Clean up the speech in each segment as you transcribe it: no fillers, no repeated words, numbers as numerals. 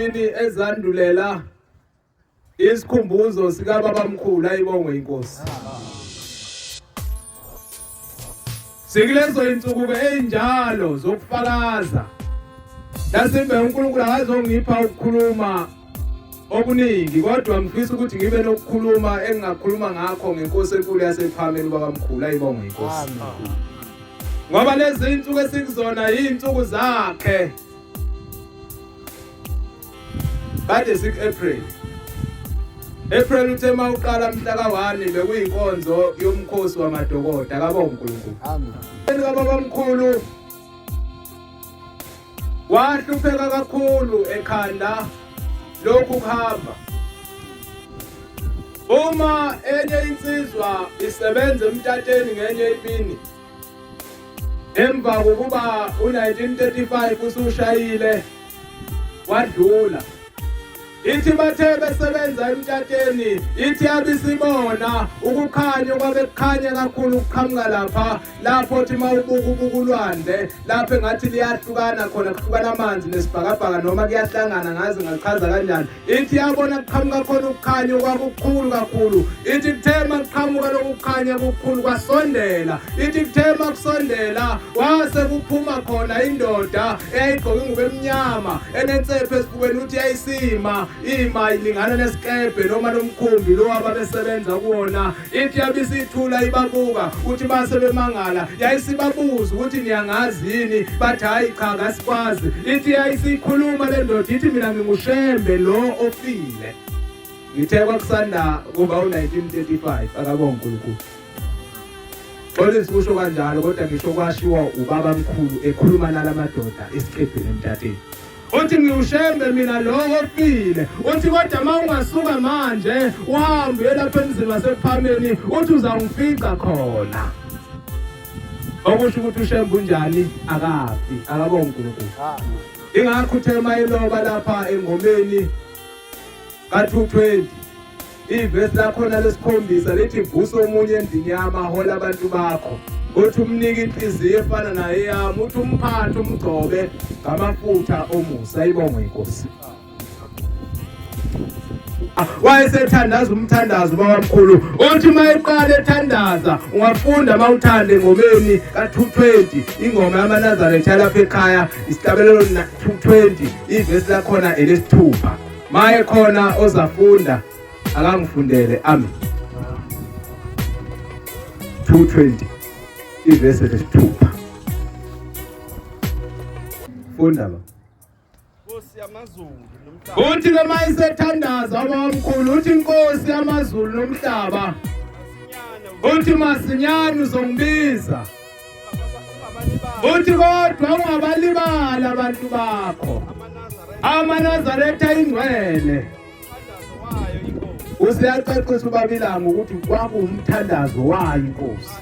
ezinsukwini ezandulela Iskhumbuzo Sikababamkhulu ayibongwe inkosi. Sikulezo insuku enjalo zokufakaza. Lasimbe uNkulunkulu akazongipha ukukhuluma okuningi kodwa ngifisa ukuthi ngibe nokukhuluma engingakhuluma ngakho ngenkosi enkulu yasePhameni bakamkhulu ayibongwe inkosi. Ngoba lezi insuku esikuzona izinsuku zakhe. Bade April. April uthema uqala mhla ka1 bekuyinkonzo yomkhosi wamadokoda kabonga uNkulunkulu. Amen. Sikababamkhulu wahlupheka kakhulu ekhanda lokhu kuhamba. Uma enye insizwa isebenza emtateni ngenye imini. Emva kokuba u1935 usushayile wadlula. Ithi bathe besebenza emtateni, ithi abisibona ukukhanya kwabe kukhanya kakhulu ukuqhamuka lapho thi mawubuka ulwandle lapho engathi liyahlukana khona kuhlukana amanzi nesibhakabhaka noma kuyahlangana ngazi ngachaza kanjani. Ithi yabona kuqhamuka khona ukukhanya kwakukhulu kakhulu. Ithi kuthema kuqhamuka lokukhanya kukhulu kwasondela. Ithi kuthema kusondela wase kuphuma khona indoda eyayigqoke ingubo emnyama enensepho esifubeni uthi yayisima ima ilingana nesikebhe noma nomkhumbi lo ababesebenza kuona. Ithi yabisithula ibabuka uthi base bemangala yayisibabuza ukuthi niyangazi yini bathi hayi cha akasikwazi. Ithi yayisikhuluma le ndoda ithi mina nginguShembe lo ofile. Ngithe kwakusanda kuba u1935 akabonga uNkulunkulu. Polisi kusho kanjalo kodwa ngisho kwashiwa ubabamkhulu ekhuluma nalamadoda esiqepheni emtateni. Uthi ngiuShembe mina lo ofile. Uthi kodwa mawungasuka manje uhambe lapha emzini wasePhameni uthi uzangifica khona. Okusho ukuthi uShembe unjani akafi akabonga uNkulunkulu. Ingakho uthema iloba lapha engomeni ka220 ivesi lakhona lesikhombisa lithi vusa omunye endini yami ahola abantu bakho. Uthi umnika inhliziyo efana naye yami uthi umphathe umgcobe ngamafutha omusa ayibongwe inkosi. Wayesethandaza umthandazo babamkhulu. Uthi mayiqala ethandaza ungafunda mawuthande engomeni ka220 ingoma yamaNazaretha lapha ekhaya isihlabelelo 220 ivesi lakhona elesithupha. Maye khona ozafunda akangifundele amen. 220 ivesi lesithupha. Funda ba. Nkosi yamazulu nomhlaba. Uthi ke mayisethandaza babamkhulu uthi inkosi yamazulu nomhlaba. Uthi masinyane uzongibiza. Uthi kodwa ungabalibala abantu bakho. AmaNazaretha ingcwele. Usiyacacisa ubabilanga ukuthi kwakuwumthandazo wayo inkosi.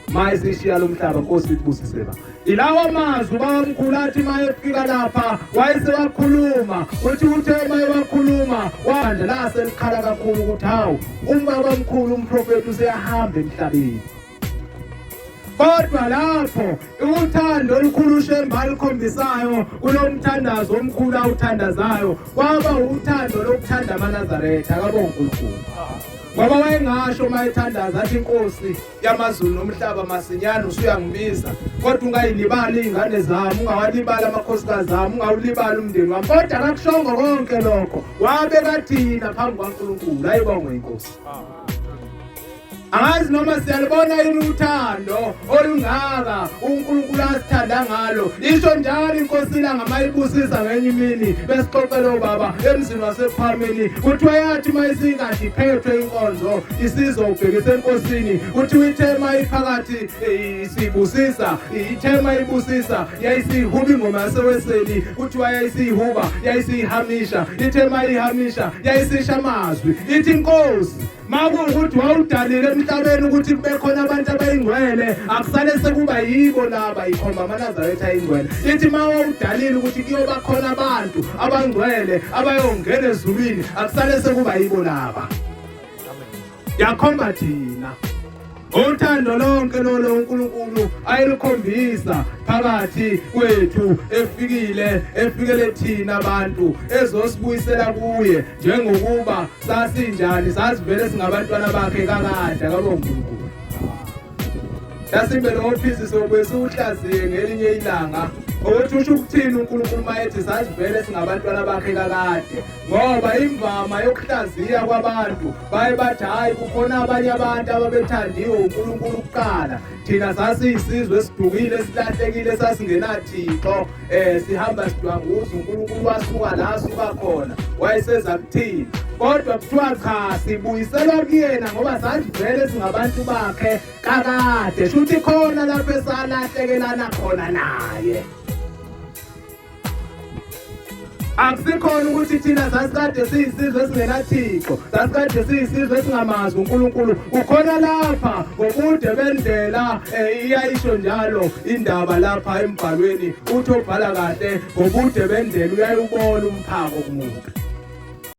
Mayisishiya lomhlaba Nkosi ibusiseba. Ilawa amazwi babamkhulu athi mayefika lapha wayesewakhuluma uthi uthe mayewakhuluma wandla la selikhala kakhulu ukuthi hawu umbabamkhulu umprofeti useyahamba emhlabeni. Kodwa lapho uthando olukhulu uShembe alikhombisayo kulomthandazo omkhulu awuthandazayo kwaba uthando lokuthanda amaNazaretha akabonga uNkulunkulu. Ngoba wayengasho mayethandaza athi inkosi yamazulu nomhlaba masinyane usuyangibiza kodwa ungayilibali izingane zami ungawalibali amakhosikazi ami ungawulibali umndeni wami kodwa akakushongo konke lokho wabeka thina phambi kwaNkulunkulu ayibongwe inkosi. Angazi noma siyalibona yini uthando olungaka uNkulunkulu asithanda ngalo. Isho njalo inkosi la ngamayibusisa ngenye imini besixoxela ubaba emzini wasePhameni kuthi wayathi mayisingathi iphethwe inkonzo isizobhekisa enkosini uthi uyithema iphakathi isibusisa ithema ibusisa yayisihuba ingoma yaseweseli kuthi wayayisihuba yayisihamisha ithema ihamisha yayisisha amazwi ithi inkosi makuwukuthi wawudalile emhlabeni ukuthi kube khona abantu abayingcwele akusale sekuba yibo laba ikhomba amaNazaretha ayingcwele. Ithi mawudalile ukuthi kuyoba khona abantu abangcwele abayongena ezulwini akusale sekuba yibo laba. Yakhomba thina uthando lonke lolo uNkulunkulu ayilukhombisa phakathi kwethu efikele thina abantu ezosibuyisela kuye njengokuba sasinjani sasivele singabantwana bakhe kakade kaboNkulunkulu. Yasimbe lo ofisi sokwesihlaziye ngelinye ilanga ukuthi usho ukuthini uNkulunkulu mayethi sasivele singabantwana bakhe kakade, ngoba imvama yokuhlaziya kwabantu baye bathi hayi kukhona abanye abantu ababethandiwe uNkulunkulu kuqala, thina sasiyisizwe esidukile esilahlekile sasingenathixo, sihamba sidwanguza uNkulunkulu wasuka la asuka khona wayeseza kuthina. Kodwa kuthiwa cha sibuyiselwa kuyena ngoba sasivele singabantu bakhe kakade, shuthi khona lapho esalahlekelana khona naye. Akusikhona ukuthi thina sasikade siyisizwe esingenathixo, sasikade siyisizwe esingamazi uNkulunkulu. Ukhona lapha ngobude bendlela, iyayisho njalo indaba lapha embhalweni uthi obhala kahle ngobude bendlela uyayubona umphako kumuntu.